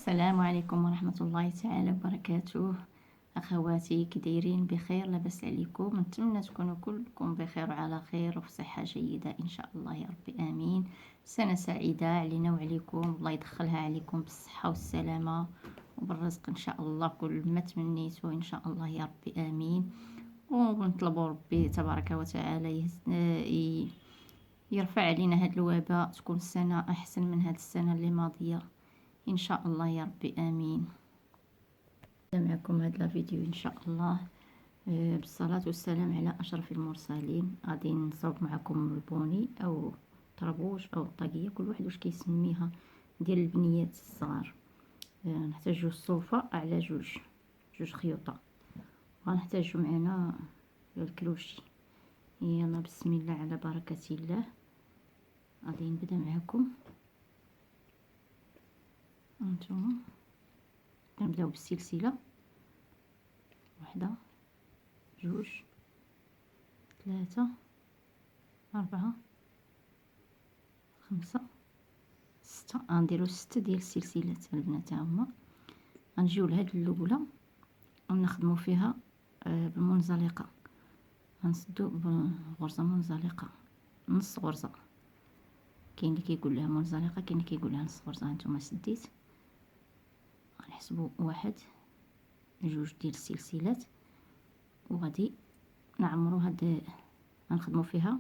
السلام عليكم ورحمة الله تعالى وبركاته. أخواتي كي دايرين؟ بخير؟ لاباس عليكم؟ نتمنى تكونوا كلكم بخير وعلى خير وفي صحة جيدة إن شاء الله يا ربي آمين. سنة سعيدة علينا وعليكم، الله يدخلها عليكم بالصحة والسلامة وبالرزق إن شاء الله، كل ما تمنيتوا إن شاء الله يا ربي آمين. ونطلبوا ربي تبارك وتعالى يرفع علينا هاد الوباء، تكون السنة أحسن من هاد السنة اللي ماضية ان شاء الله يا ربي امين. معكم هذا الفيديو ان شاء الله بالصلاه والسلام على اشرف المرسلين. غادي نصاوب معكم البوني او طربوش او الطاقيه، كل واحد واش كيسميها، ديال البنيات الصغار. نحتاجو الصوفه على جوج خيوطه، وغنحتاجو معنا الكروشي. يلا بسم الله على بركه الله. غادي نبدا معكم. هانتوما كنبداو بالسلسله، واحدة جوج ثلاثة أربعة خمسة ستة. غنديرو 6 ديال السلسلات البنات. هما غنجيو لهاد الاولى ونخدمو فيها بالمنزلقه، غنسدو بغرزه منزلقه، نص غرزه. كاين اللي كيقول لها منزلقه، كاين اللي كيقول لها نص غرزه. هانتوما سديت، غنحسبو واحد جوج ديال السلسلات، وغادي نعمرو هاد غنخدمو فيها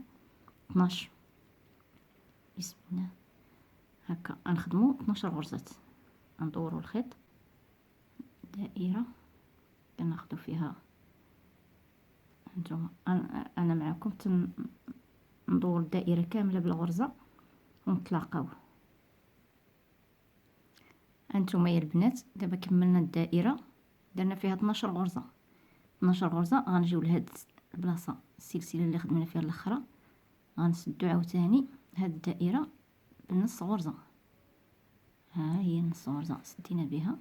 12. بسم الله. هكا غنخدمو 12 غرزات. ندورو الخيط دائره كناخدو فيها. هانتوما انا معكم ندور الدائره كامله بالغرزه ونتلاقاو. هانتوما يا البنات دابا كملنا الدائره، درنا فيها 12 غرزه. 12 غرزه غنجيو لهاد البلاصه السلسله اللي خدمنا فيها الاخرى، غنسدو عاوتاني هاد الدائره بنص غرزه. ها هي نص غرزه سدينا بها.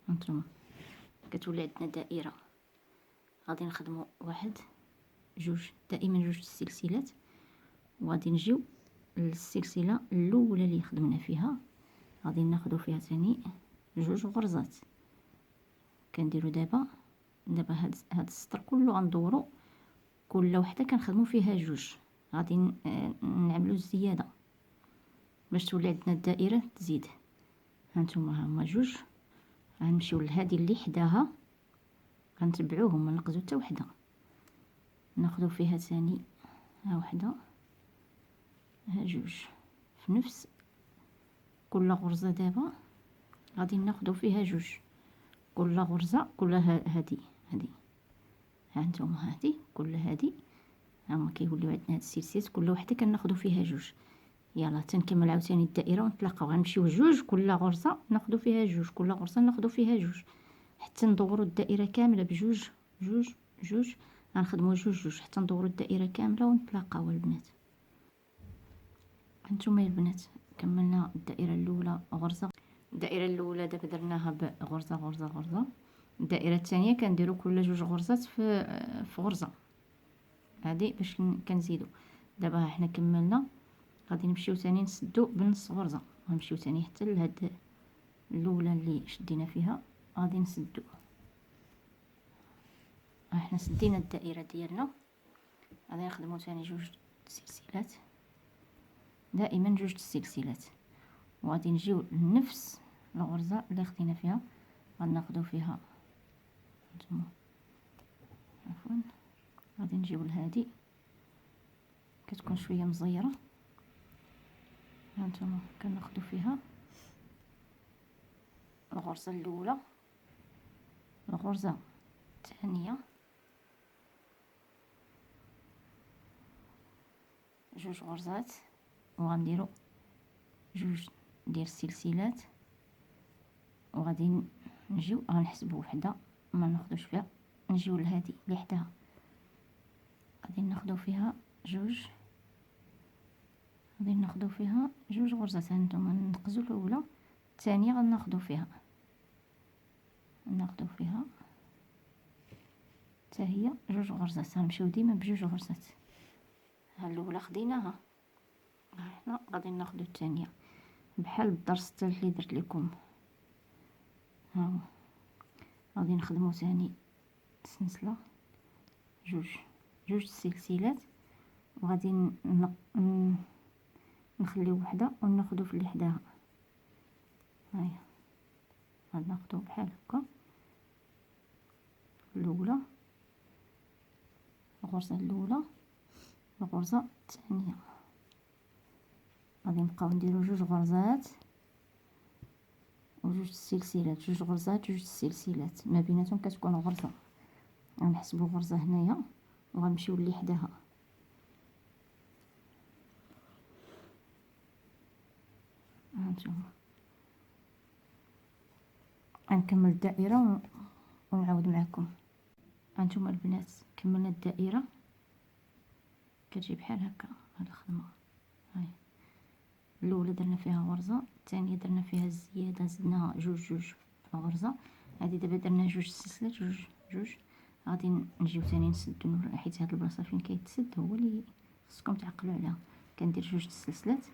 هانتوما كتولي عندنا دائره. غادي نخدمو واحد جوج، دائما جوج السلسلات، وغادي نجيو للسلسله الاولى اللي خدمنا فيها، غادي ناخدو فيها ثاني جوج غرزات. كنديرو دابا هاد السطر كله غندورو كل وحده كنخدمو فيها جوج. غادي نعملو الزياده باش تولي عندنا الدائره تزيد. هانتوما هما جوج، غنمشيو لهادي اللي حداها، غنتبعوهم ما نقزو حتى وحده، ناخدو فيها ثاني ها وحده ها جوج في نفس كل غرزه. دابا غادي ناخدو فيها جوج كل غرزه، كل هادي هانتوما هادي كل هادي هما كيوليو عندنا هاد السلسلات كل وحده كناخدو فيها جوج. يلا تنكمل عاوتاني الدائره ونتلاقاو. غنمشيو جوج كل غرزه ناخدو فيها جوج، كل غرزه ناخدو فيها جوج، حتى ندورو الدائره كامله بجوج جوج جوج. غنخدمو جوج حتى ندورو الدائره كامله ونتلاقاو البنات. هانتوما يا البنات كملنا الدائره الاولى غرزه. الدائره الاولى دابا درناها بغرزه غرزه غرزه. الدائره الثانيه كنديرو كل جوج غرزات في غرزه هادي باش كنزيدو. دابا حنا كملنا، غادي نمشيو ثاني نسدو بنص غرزه. غنمشيو ثاني حتى لهاد الاولى اللي شدينا فيها، غادي نسدو. احنا سدينا الدائره ديالنا، غادي نخدمو ثاني جوج سلسلات، دائما جوج السلسلات، وغادي نجيو لنفس الغرزه اللي خدينا فيها غناخدو فيها. هانتوما عفوا غادي نجيو لهادي كتكون شويه مزيره. هانتوما كناخدو فيها الغرزه الاولى، الغرزه الثانيه، جوج غرزات، وغنديرو جوج ديال السلسلات، وغادي نجيو غنحسبو وحده ما ناخدوش فيها، نجيو لهادي اللي حداها غادي ناخدو فيها جوج، غادي ناخدو فيها جوج غرزات. هانتوما نقزو الاولى، الثانيه غناخدو فيها حتى هي جوج غرزات. غنمشيو ديما بجوج غرزات. ها الاولى خديناها، حنا غادي ناخدو الثانيه بحال الدرس الثالث اللي درت لكم ها هو غادي نخدمو ثاني سلسله، جوج سلسلات، وغادي نخليو وحده وناخدو في اللي حداها. هاهي غادي ناخدو بحال هكا الاولى، الغرزه الاولى، الغرزه الثانيه. غادي نبقاو نديرو جوج غرزات وجوج سلسلات، جوج غرزات جوج سلسلات، ما بيناتهم كتكون غرزه. غنحسبو غرزه هنايا وغنمشيو اللي حداها. هانتوما غنكمل الدائره ونعاود معكم. هانتوما البنات كملنا الدائره، كتجي بحال هكا هاد الخدمه. هاي الاولى درنا فيها غرزه، الثانيه درنا فيها الزياده، زدنا جوج غرزه. هادي دابا درنا جوج سلسلات، جوج. غادي نجيو ثاني نسدو، حيت هاد البلاصه فين كيتسد هو اللي خصكم تعقلوا عليها. كندير جوج سلسلات،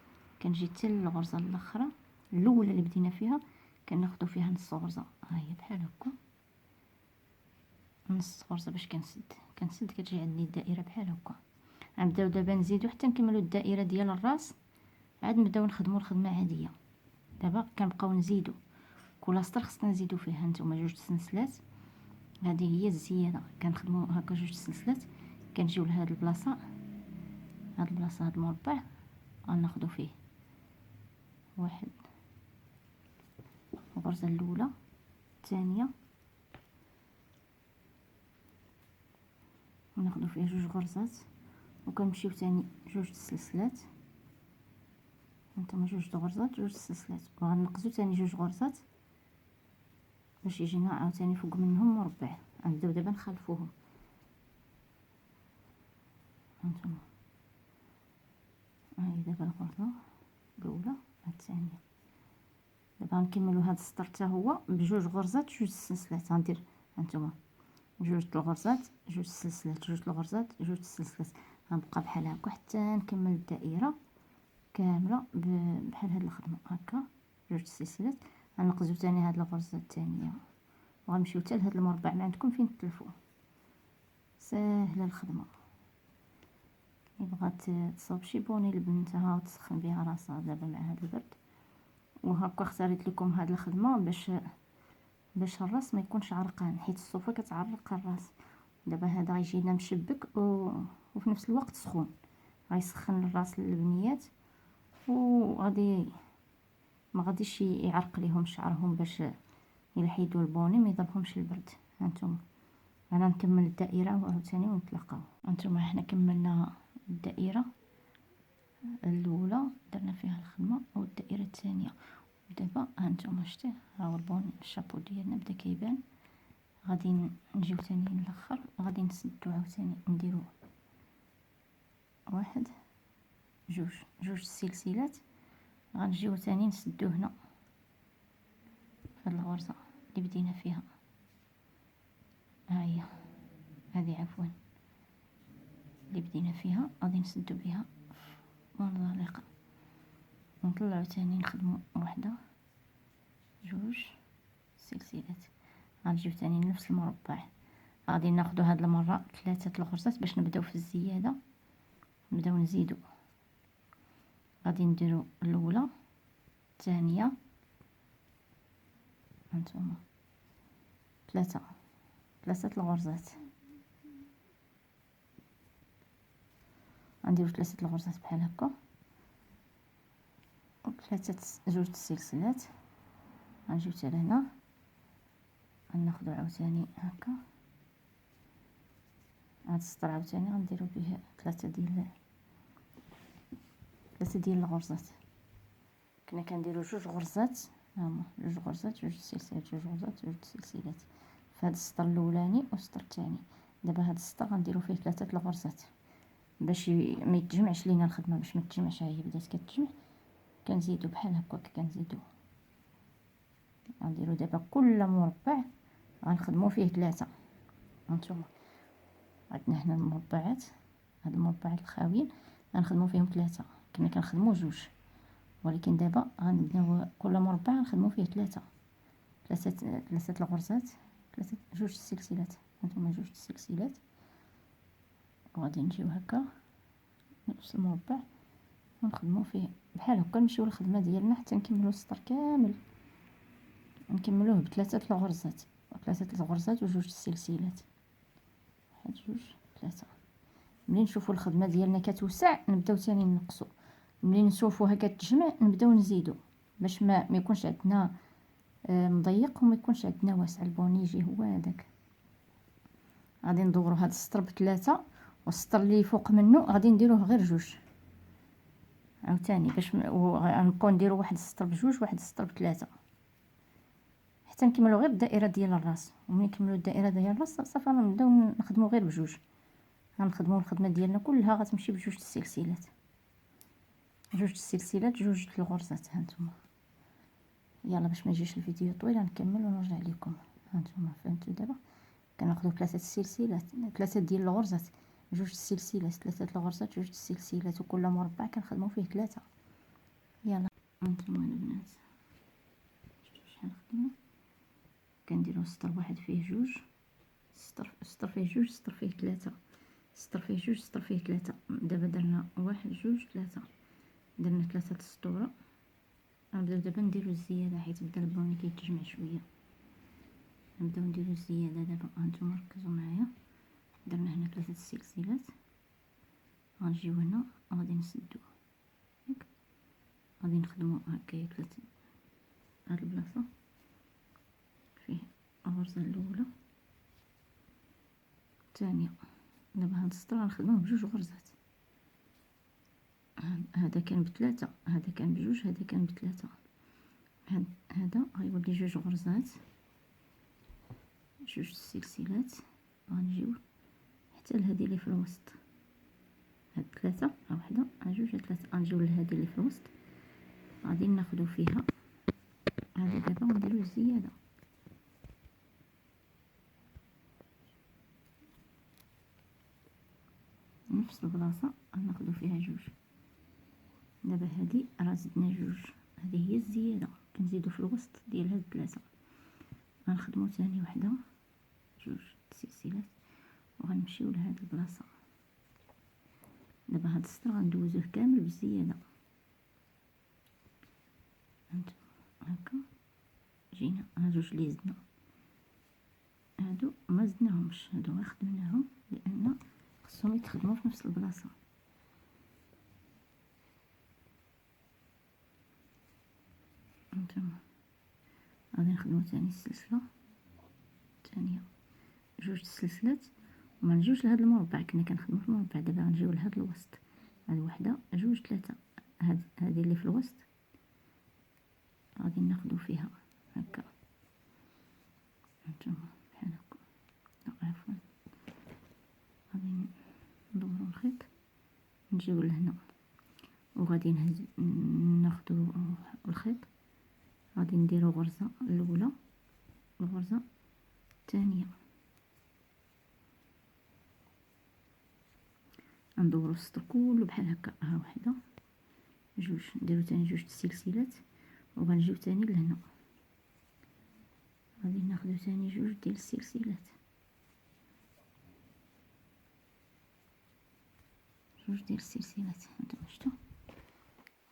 كنجي حتى الغرزه الاخرى الاولى اللي بدينا فيها، كناخذوا فيها نص غرزه. ها هي بحال هكا نص غرزه باش كنسد كتجي عندي الدائره بحال هكا. غنبداو دابا نزيدو حتى نكملوا الدائره ديال الراس، عاد نبداو نخدموا الخدمه عاديه. دابا كنبقاو نزيدو كل سطر خصنا نزيدو فيه. هانتوما جوج سلسلات، هذه هي الزياده. كنخدموا هكا جوج سلسلات، كنجيو لهاد البلاصه، هاد المربع غناخدو فيه واحد، الغرزه الاولى، الثانيه، وناخدو فيه جوج غرزات، وكنمشيو ثاني جوج سلسلات. هانتوما جوج غرزات جوج سلسلات، وغنقزو ثاني جوج غرزات باش يجينا عاوتاني فوق منهم مربع. غنبداو دابا نخلفوهم. هانتوما هاي دابا الغرزه الاولى، الثانيه. دابا غنكملوا هذا السطر حتى هو بجوج غرزات جوج سلسلات. غندير هانتوما جوج الغرزات جوج سلسلات، جوج الغرزات جوج سلسلات. غنبقى بحال هكا حتى نكمل الدائره كامله بحال هاد الخدمه هكا جوج سلسلات. غنقزو ثاني هاد الغرزه الثانيه، وغنمشيو حتى لهاد المربع ما عندكم فين تلفوا. ساهله الخدمه، بغات تصاوب شي بوني لبنتها وتسخن بها راسها دابا مع هاد البرد. وهكا اختاريت لكم هاد الخدمه باش الراس ما يكونش عرقان، حيت الصوفه كتعرق الراس. دابا هذا غيجينا مشبك وفي نفس الوقت سخون، غيسخن الراس للبنيات، وغادي ما غاديش يعرق ليهم شعرهم باش الا حيدوا البوني ما يضربهمش البرد. هانتوما انا نكمل الدائره وعاوتاني ونتلاقاو. هانتوما حنا كملنا الدائره الاولى درنا فيها الخدمه، والدائره الثانيه. ودابا هانتوما شتي ها هو البون الشابو ديالنا بدا كيبان. غادي نجيو ثاني للاخر، غادي نسدو عاوتاني نديرو واحد جوج سلسلات. غنجيو ثاني نسدو هنا هاد الغرزه اللي بدينا فيها. ها هي هذه عفوا اللي بدينا فيها، غادي نسدو بها منطلقه، ونطلعو ثاني نخدمو وحده جوج سلسلات. غنجيو ثاني نفس المربع، غادي ناخدو هاد المره 3 الغرزات باش نبداو في الزياده، نبداو نزيدو. غادي نديرو الاولى، الثانيه، هانتوما 3 الغرزات. غنديرو 3 الغرزات بحال هكا، جوج السلسلات. غنجيو حتى لهنا، غناخدو عاوتاني هكا هاد السطر، عاوتاني غنديرو به 3 ديال الغرزات. كنا كنديرو جوج غرزات، هما جوج غرزات جوج سلسلات، جوج غرزات جوج سلسلات في هاد السطر الاولاني والسطر الثاني. دابا هاد السطر غنديرو فيه 3 الغرزات باش ما يتجمعش لينا الخدمه، باش ما تجمعش. هي بدات كتجمع، كنزيدو بحال هكاك، كنزيدو. غنديرو دابا كل مربع غنخدمو فيه 3. هانتوما عندنا هنا المربعات، هاد المربعات الخاويين غنخدمو فيهم 3. كنا كنخدمو جوج، ولكن دابا غنبداو كل مربع نخدمو فيه 3. ثلاثه الغرزات، جوج السلسلات. هانتوما جوج السلسلات، وغادي نجيو هكا نفس المربع ونخدمو فيه بحال هكا. نمشيو للخدمه ديالنا حتى نكملو السطر كامل، نكملوه بثلاثه الغرزات، وجوج السلسلات. واحد جوج ثلاثه. ملي نشوفوا الخدمه ديالنا كتوسع نبداو ثاني نقصوا، ملي نشوفوها كتجمع نبداو نزيدو باش ما يكونش عندنا مضيق وما يكونش عندنا واسع. البوني يجي هو هذاك. غادي ندورو هذا السطر بثلاثه، والسطر اللي فوق منه غادي نديروه غير جوج عاوتاني، باش غنبقاو نديرو واحد السطر بجوج، واحد السطر بثلاثه، حتى نكملو غير الدائره ديال الراس. وملي نكملو الدائره ديال الراس صافي غنبداو نخدمو غير بجوج. غنخدمو الخدمه ديالنا كلها غتمشي بجوج السلسلات، جوج الغرزات. هانتوما يلا باش ما يجيش الفيديو طويل نكمل ونرجع لكم. هانتوما فهمتوا دابا كناخذوا ثلاثه السلسلات، ثلاثه ديال الغرزات، جوج السلسلات، ثلاثه الغرزات، جوج السلسلات، وكل مربع كنخدموا فيه ثلاثه. يلا هانتوما البنات شحال خدمنا. كنديروا سطر واحد فيه جوج، سطر فيه جوج، سطر فيه ثلاثه، سطر فيه جوج، سطر فيه ثلاثه. دابا درنا واحد جوج ثلاثه، درنا ثلاثه السطوره. غنبداو دابا نديرو الزياده حيت بدا البوني كيتجمع شويه. نبداو نديرو الزياده دابا. هانتوما ركزوا معايا، درنا هنا ثلاثه السلسلات، غنجيو هنا غادي نسدو ياك، غادي نخدمو هكايا ثلاثه. هاد البلاصه فيه الغرزه الاولى الثانيه. دابا هاد السطر غنخدموه بجوج غرزات. هذا كان بثلاثه، هذا كان بجوج، هذا كان بثلاثه. هذا غيولي جوج غرزات، جوج السلسلات. غنجيو حتى لهادي اللي في الوسط، هاد ثلاثه، ها وحده، ها جوج، ها ثلاثه. غنجيو لهادي اللي في الوسط غادي ناخدو فيها هذه. دابا نديرو الزياده، نفس البلاصه غناخدو فيها جوج. دابا هذه راه زدنا جوج، هذه هي الزياده، كنزيدو في الوسط ديال هاد ثلاثه. غنخدمو ثاني وحده، جوج سلسلات، وغنمشيو لهاد البلاصه. دابا هاد السطر غندوزوه كامل بالزياده. هكا جينا ها جوج اللي زدنا، هادو ما زدناهمش، هادو غير خدمناهم لان خصهم يتخدموا في نفس البلاصه. هانتوما غادي نخدمو ثاني السلسله الثانيه، جوج السلسلات، وما نجيوش لهاد المربع. كنا كنخدمو في المربع، دابا غنجيو لهاد الوسط. هاد وحده، جوج، ثلاثه. هذه اللي في الوسط غادي ناخدو فيها هكا. هانتوما بحال هكا. عفوا غادي ندورو الخيط، نجيو لهنا وغادي ناخدو الخيط. غادي نديرو غرزه الاولى، الغرزه الثانيه، ندورو السطر كله بحال هكا. ها وحده، جوج، نديرو ثاني جوج السلسلات، وغنجيو ثاني لهنا غادي ناخدو ثاني جوج ديال السلسلات، جوج ديال السلسلات. هانتوما شفتوا،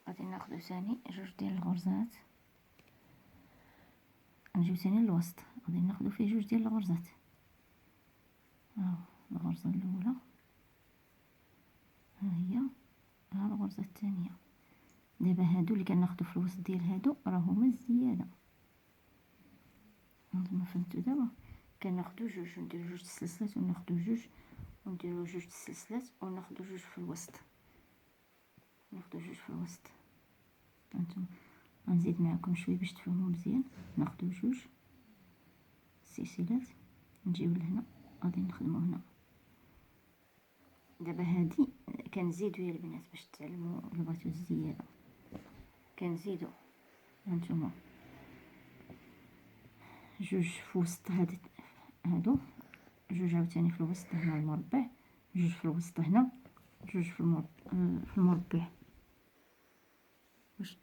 غادي ناخدو ثاني جوج ديال الغرزات، نجيو ثاني للوسط، غادي ناخدو فيه جوج ديال الغرزات. ها الغرزه الاولى، ها هي، ها الغرزه الثانيه. دابا هادو اللي كناخدو في الوسط ديال هادو راه هما الزياده. هانتوما فهمتوا دابا. كناخدو جوج، نديرو جوج السلسلات، وناخدو جوج، ونديرو جوج السلسلات، وناخدو جوج في الوسط، ناخدو جوج في الوسط. هانتوما غنزيد معكم شويه باش تفهموا مزيان. ناخدو جوج سلسلات، نجيو لهنا غادي نخدمو هنا. دابا هادي كنزيدو يا البنات باش تعلموا الا بغيتو الزياده، كنزيدو. هانتوما جوج في وسط هادو، جوج عاوتاني في الوسط هنا المربع، جوج في الوسط هنا، جوج في المربع. واش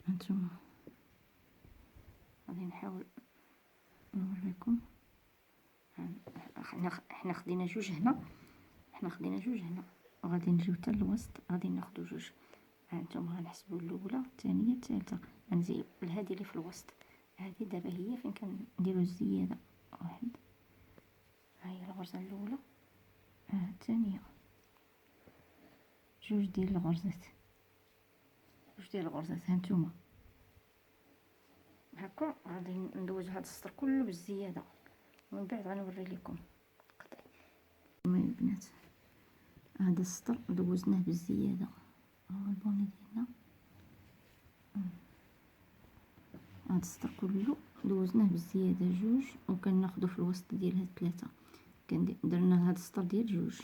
هانتوما غادي نحاول نوريكم. حنا خدينا جوج هنا، وغادي نجيو حتى الوسط، غادي ناخدو جوج. هانتوما غنحسبو الاولى الثانيه الثالثه، غنزيدو لهادي اللي في الوسط. هادي دابا هي فين كنديرو الزياده. واحد، ها هي الغرزه الاولى، ها الثانيه، جوج ديال الغرزات. هانتوما هكا غادي ندوز هاد السطر كله بالزياده، ومن بعد غنوري لكم قطعي. البنات هذا السطر دوزناه بالزياده، ها البوني ديالنا، هذا السطر كله دوزناه بالزياده جوج، وكناخدو في الوسط ديال هاد ثلاثه. درنا هاد السطر ديال جوج،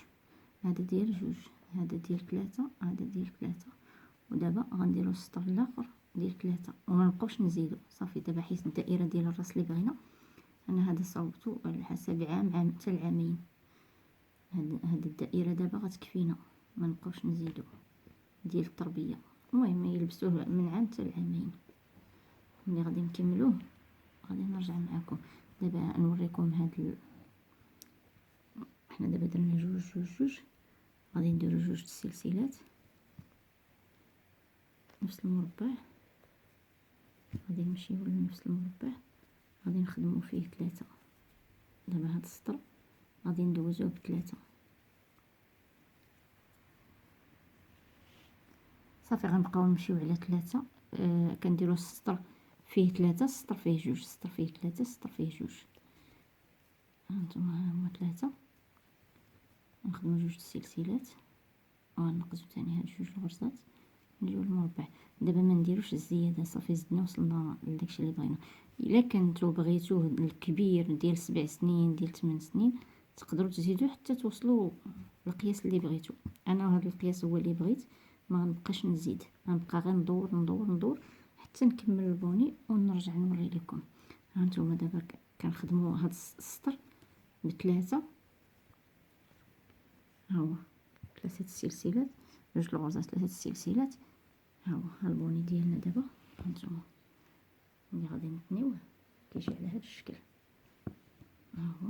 هذا ديال جوج، هذا ديال ثلاثه، هذا ديال ثلاثه، ودابا غنديرو السطر الاخر ديال ثلاثه، وما نبقاوش نزيدو. صافي دابا حيت الدائره ديال الراس اللي بغينا، انا هذا صوبته على حسب عام حتى العامين. هاد الدائره دابا غتكفينا، ما نبقاوش نزيدو ديال التربيه. المهم يلبسوه من عام حتى العامين. ملي غادي نكملوه غادي نرجع معكم. دابا نوريكم حنا دابا درنا جوج، غادي نديرو جوج السلسلات نفس المربع، غادي نمشيو لنفس المربع، غادي نخدمو فيه ثلاثه. دابا هاد السطر غادي ندوزوه بثلاثه. صافي غنبقاو نمشيو على ثلاثه. كنديرو السطر فيه ثلاثه، السطر فيه جوج، السطر فيه ثلاثه، السطر فيه جوج. هانتوما ها هما ثلاثه، نخدمو جوج السلسلات، ونقصو ثاني هاد جوج الغرزات، نجيو للمربع. دابا ما نديروش الزياده، صافي زدنا وصلنا لداكشي اللي بغينا. الا كنتو بغيتوه الكبير ديال 7 سنين ديال 8 سنين تقدروا تزيدوا حتى توصلوا للقياس اللي بغيتو. انا هذا القياس هو اللي بغيت، ما غنبقاش نزيد، غنبقى غير ندور حتى نكمل البوني ونرجع نوري لكم. هانتوما دابا كنخدموا هاد السطر بثلاثه، ها هو ثلاثه السلسلات، جوج الغرزات، ثلاثه السلسلات. ها البوني ديالنا دابا. هانتوما ملي غادي نتنيوه كيجي على هذا الشكل، ها هو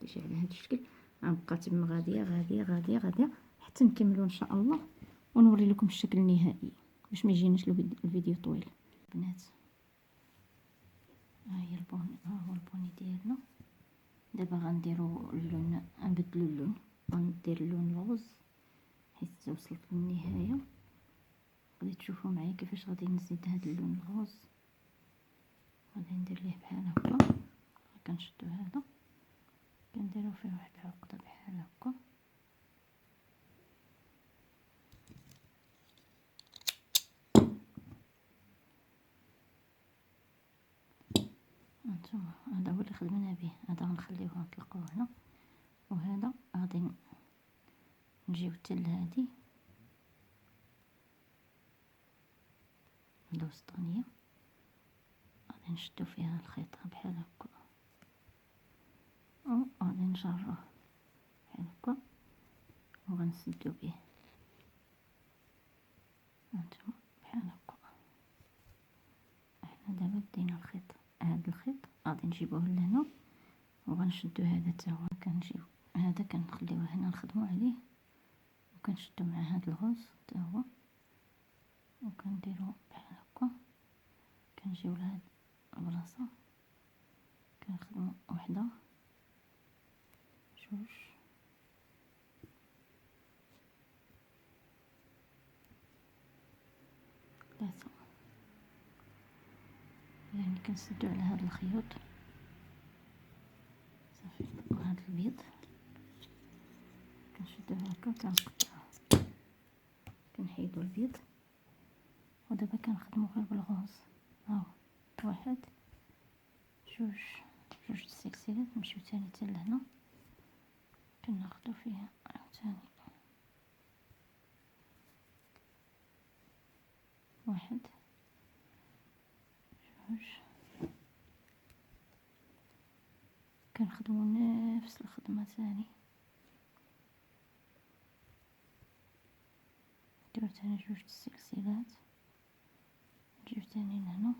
كيجي على هذا الشكل. غنبقى تما غاديه حتى نكملوا ان شاء الله، ونوري لكم الشكل النهائي باش ما يجيناش الفيديو طويل. بنات ها هي البوني، ها هو البوني ديالنا. دابا غنديروا اللون، نبدلوا اللون، غندير اللون الغوز حيت وصلت للنهايه. غادي تشوفوا معايا كيفاش غادي نزيد هذا اللون الغوز. غادي ندير ليه بحال هكا، كنشدو هذا كنديرو فيه واحد العقده بحال هكا، هانتوما هذا هو اللي خدمنا به. هذا غنخليوه نطلقوه هنا، وهذا غادي نجيو حتى لهادي الوسطانيه، غادي نشدو فيها الخيط بحال هكا، وغادي نجروه بحال هكا وغنسدو به. هانتوما بحال هكا. احنا دابا بدينا الخيط، هذا الخيط غادي نجيبوه لهنا وغنشدو هذا حتى هو، كنجيو هذا كنخليوه هنا نخدمو عليه، وكنشدو مع هذا الغوز حتى هو، وكنديرو بحال هكا. كنجيو لهاد البلاصه كنخدمو وحده، جوج، ثلاثه. يعني كنسدو على هذا الخيوط صافي، وهذا البيض كنشدوه هكا وكنقطعوه، كنحيدو البيض. ودابا كنخدمو غير بالغوز. ها واحد، جوج السلسلات، نمشيو تاني حتى لهنا كناخدو فيها عاوتاني واحد، جوج، كنخدمو نفس الخدمه تاني، نديرو تاني جوج السلسلات، نجيو تاني لهنا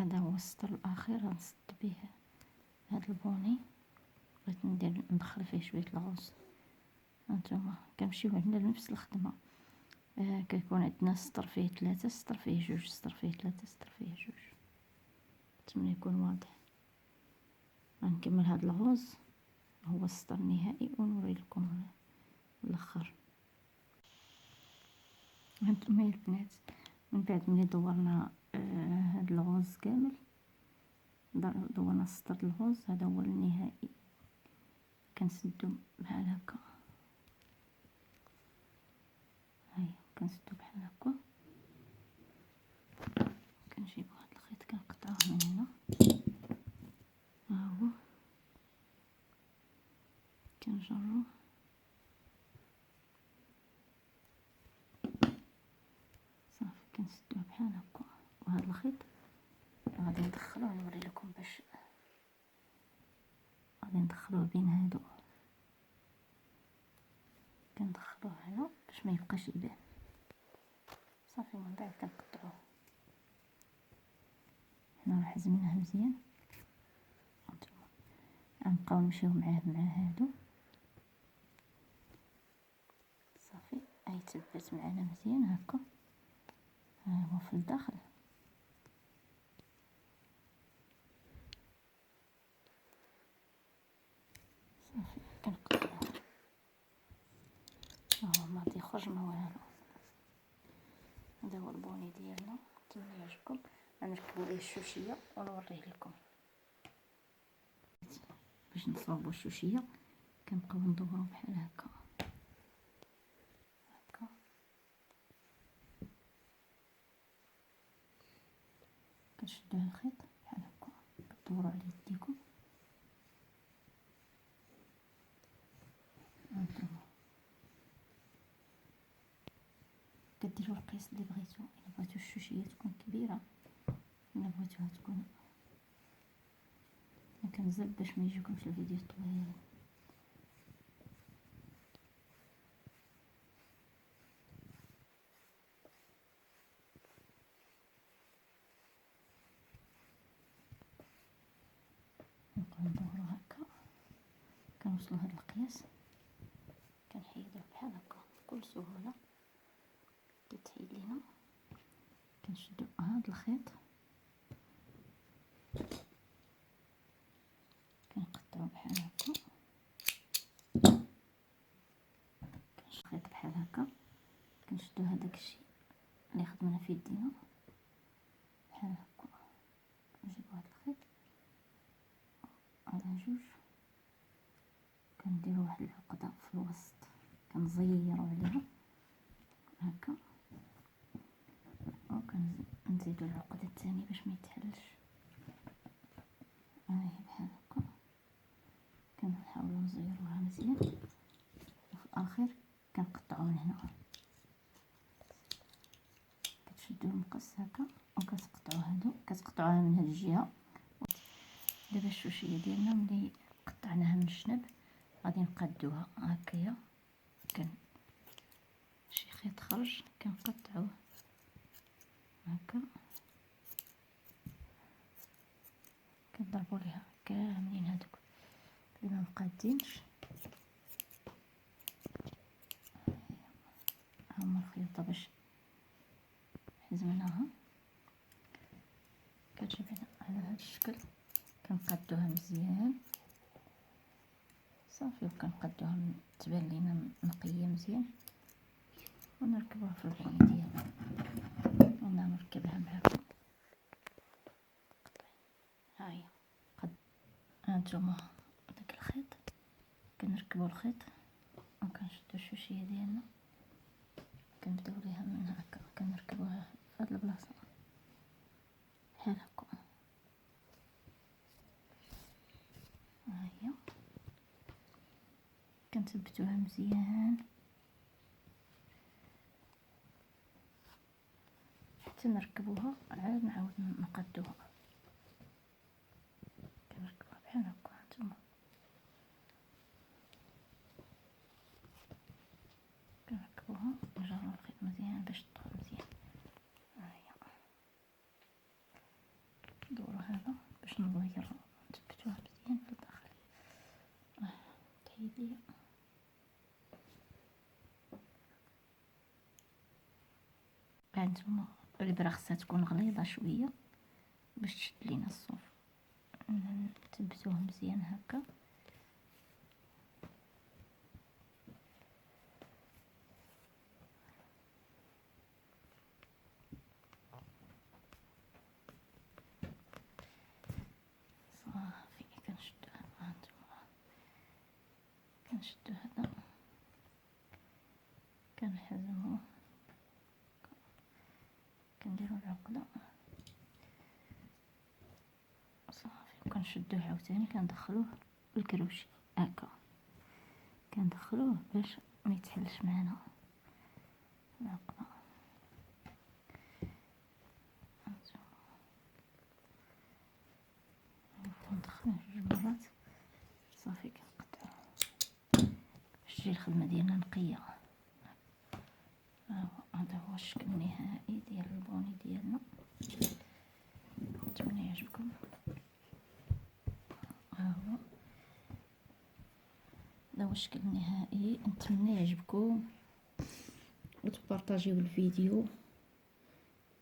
هذا هو السطر الاخير غنسد به هذا البوني. بغيت ندخل فيه شويه الغوص. هانتوما كنمشيو عندنا لنفس الخدمه. كيكون عندنا سطر فيه 3، سطر فيه 2، سطر فيه 3، سطر فيه 2. نتمنى يكون واضح. غنكمل هذا الغوص، هو السطر النهائي، ونوري لكم الاخر. هانتوما يا البنات، من بعد ملي دورنا هاد الغوص كامل، دورنا السطر الغوص، هذا هو النهائي. كنسدو بحال هكا، هاهي كنسدو بحال هكا. كنجيبو هاد الخيط كنقطعوه من هنا، ها هو كنجروه صافي، كنسدوه بحال هكا. وهذا الخيط غادي ندخلوه، نوري لكم باش غادي ندخلوه بين هادو، كندخلوه هنا باش ما يبقاش يبان صافي. من بعد كنقطعوه هنا، راه حزمناه مزيان. هانتوما غنبقاو نمشيو معاه مع هادو صافي. يتثبت معنا مزيان هكا، ها هو في الداخل. صافي كنقطعوه، ها هو ما يخرج ما والو. هذا هو البوني ديالنا، نتمنى يعجبكم. غنركبوا ليه الشوشيه ونوريه لكم. باش نصاوبوا الشوشيه كنبقاو ندورو بحال هكا هكا، كتشدوا الخيط بحال هكا، كدوروا على يديكم. هانتوما كديروا القياس اللي بغيتو، الا بغيتو الشوشيه تكون كبيره، الا بغيتوها تكون. انا كنزل باش ما يجيكمش الفيديو طويل. نبقاو ندورو هكا، كنوصلوا هاد القياس، كنحيدوه بحال هكا بكل سهوله. كيتحيد لينا، كنشدو هاد الخيط، كنقطعو بحال هكا، كنشد الخيط بحال هكا، كنشدو هداك الشيء اللي خدمنا في يدينا بحال هكا. كنجيبو هاد الخيط على جوج، كنديرو واحد العقده في الوسط، كنزيرو عليها هكا، وكنزيدو العقده الثانيه باش ما يتحلش. هاهي بحال هكا، كنحاولو نزيروها مزيان، وفي الاخير كنقطعو من هنا. كتشدو المقص هكا وكتقطعو هادو، كتقطعوها من هاد الجهه. دابا الشوشيه ديالنا ملي قطعناها من الجنب غادي نقادوها هكايا. كان شي خيط خرج كنقطعوه هكا، كنضربوا ليها كاملين هادوك اللي ما مقادينش. ها هما الخيوطه باش حزمناها. كتجي على هذا الشكل، كنقادوها مزيان صافي، وكنقادوها تبان لينا نقيه مزيان، ونركبوها في البوني ديالنا. انا نركبها معكم. ها هي قد هانتوما داك الخيط، كنركبوا الخيط وكنشدوا الشوشيه ديالنا، كنبداو ليها من هكا، كنركبوها في هاد البلاصه بحال هكا. ها هي كنثبتوها مزيان حتى نركبوها، عاد نعاود نقادوها. كنركبوها بحال هكا. هانتوما كنركبوها، نجرو الخيط مزيان باش تدخل مزيان. ها هي باش نغير نثبتوها مزيان في الداخل. تحيدية هانتوما الابره خصها تكون غليظه شويه باش تشد لينا الصوف. نثبتوه مزيان هكا. صافي كنشدو هانتوما، كنشدو هذا كنحزموه كنديرو العقده صافي، وكنشدوه عاوتاني كندخلوه بالكروشي هكا، كندخلوه باش ما يتحلش معنا العقده. ندخلوه جوج مرات صافي كنقطعوه باش تجي الخدمه ديالنا نقيه. هذا هو الشكل النهائي ديال البوني ديالنا، نتمنى يعجبكم. ها هو هذا هو الشكل النهائي، نتمنى يعجبكم وتبارطاجيو الفيديو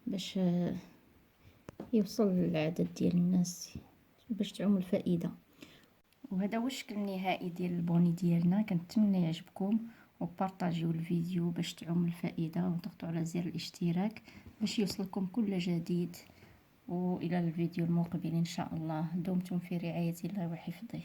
باش يوصل للعدد ديال الناس باش تعم الفائده. وهذا هو الشكل النهائي ديال البوني ديالنا، كنتمنى يعجبكم وبارطاجيو الفيديو باش تعم الفائده، وتضغطوا على زر الاشتراك باش يوصلكم كل جديد. والى الفيديو المقبل ان شاء الله. دمتم في رعايه الله وحفظه.